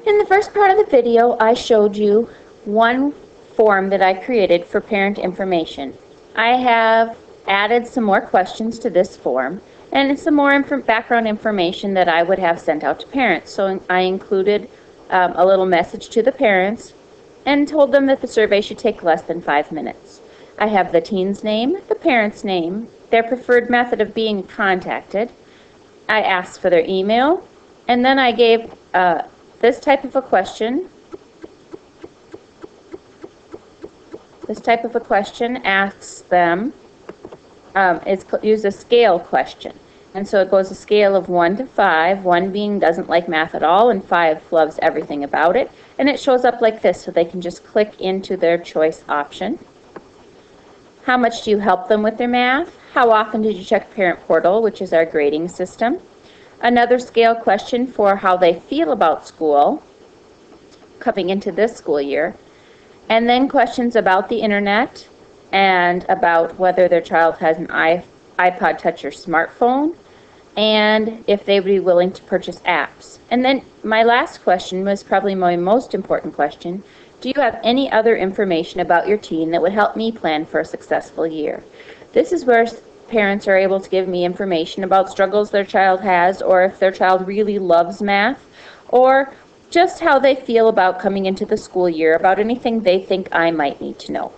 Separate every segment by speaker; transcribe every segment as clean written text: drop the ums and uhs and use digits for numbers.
Speaker 1: In the first part of the video, I showed you one form that I created for parent information. I have added some more questions to this form and some more background information that I would have sent out to parents. So I included a little message to the parents and told them that the survey should take less than 5 minutes. I have the teen's name, the parent's name, their preferred method of being contacted. I asked for their email, and then I gave this type of a question. This type of a question asks them, use a scale question. And so it goes a scale of 1 to 5, 1 being doesn't like math at all, and 5 loves everything about it. And it shows up like this, so they can just click into their choice option. How much do you help them with their math? How often did you check Parent Portal, which is our grading system? Another scale question for how they feel about school coming into this school year. And then questions about the internet and about whether their child has an iPod Touch or smartphone, and if they would be willing to purchase apps. And then my last question was probably my most important question. Do you have any other information about your teen that would help me plan for a successful year? This is where parents are able to give me information about struggles their child has, or if their child really loves math, or just how they feel about coming into the school year, about anything they think I might need to know.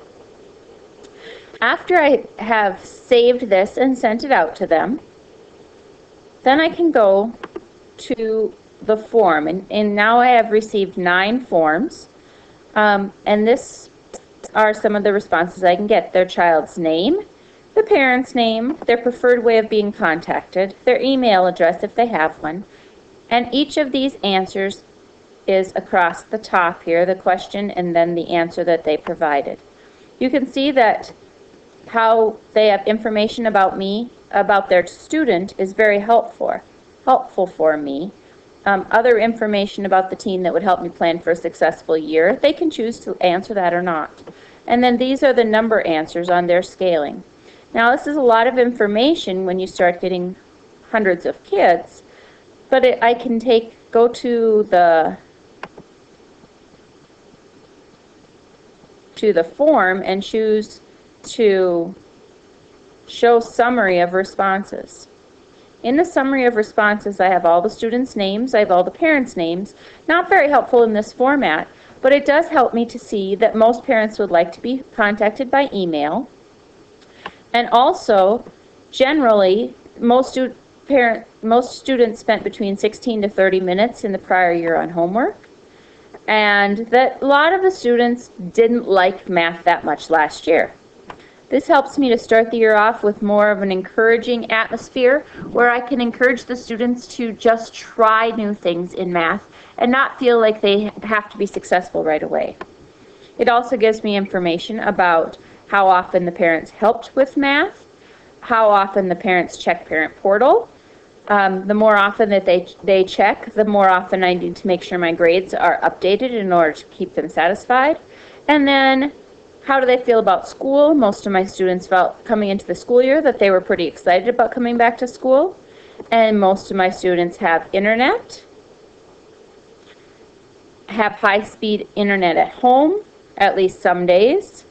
Speaker 1: After I have saved this and sent it out to them, then I can go to the form, and now I have received 9 forms, and this are some of the responses I can get. Their child's name, the parent's name, their preferred way of being contacted, their email address if they have one, and each of these answers is across the top here, the question and then the answer that they provided. You can see that how they have information about me, about their student, is very helpful for me. Other information about the teen that would help me plan for a successful year, they can choose to answer that or not. And then these are the number answers on their scaling. Now this is a lot of information when you start getting hundreds of kids, but I can go to the form and choose to show summary of responses. In the summary of responses, I have all the students' names, I have all the parents' names. Not very helpful in this format, but it does help me to see that most parents would like to be contacted by email. And also, generally, most students spent between 16 to 30 minutes in the prior year on homework, and that a lot of the students didn't like math that much last year. This helps me to start the year off with more of an encouraging atmosphere where I can encourage the students to just try new things in math and not feel like they have to be successful right away. It also gives me information about how often the parents helped with math, how often the parents check Parent Portal. The more often that they check, the more often I need to make sure my grades are updated in order to keep them satisfied. And then, how do they feel about school? Most of my students felt coming into the school year that they were pretty excited about coming back to school. And most of my students have internet, have high-speed internet at home, at least some days.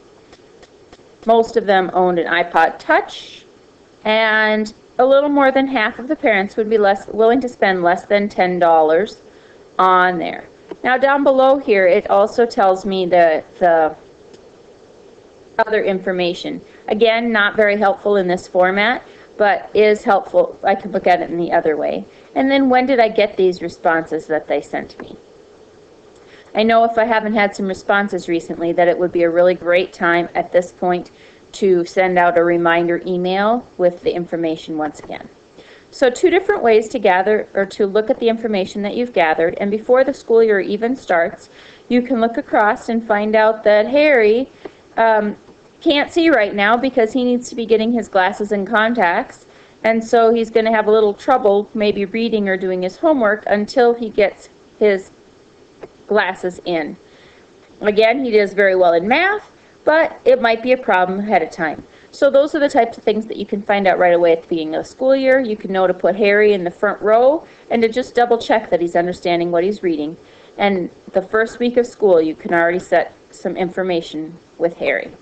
Speaker 1: Most of them owned an iPod Touch, and a little more than half of the parents would be willing to spend less than $10 on there. Now down below here, it also tells me the other information. Again, not very helpful in this format, but is helpful. I can look at it in the other way. And then when did I get these responses that they sent me? I know if I haven't had some responses recently that it would be a really great time at this point to send out a reminder email with the information once again. So 2 different ways to gather or to look at the information that you've gathered, and before the school year even starts, you can look across and find out that Harry can't see right now because he needs to be getting his glasses and contacts, and so he's going to have a little trouble maybe reading or doing his homework until he gets his glasses in. Again, he does very well in math, but it might be a problem ahead of time. So those are the types of things that you can find out right away at the beginning of the school year. You can know to put Harry in the front row and to just double check that he's understanding what he's reading. And the first week of school, you can already set some information with Harry.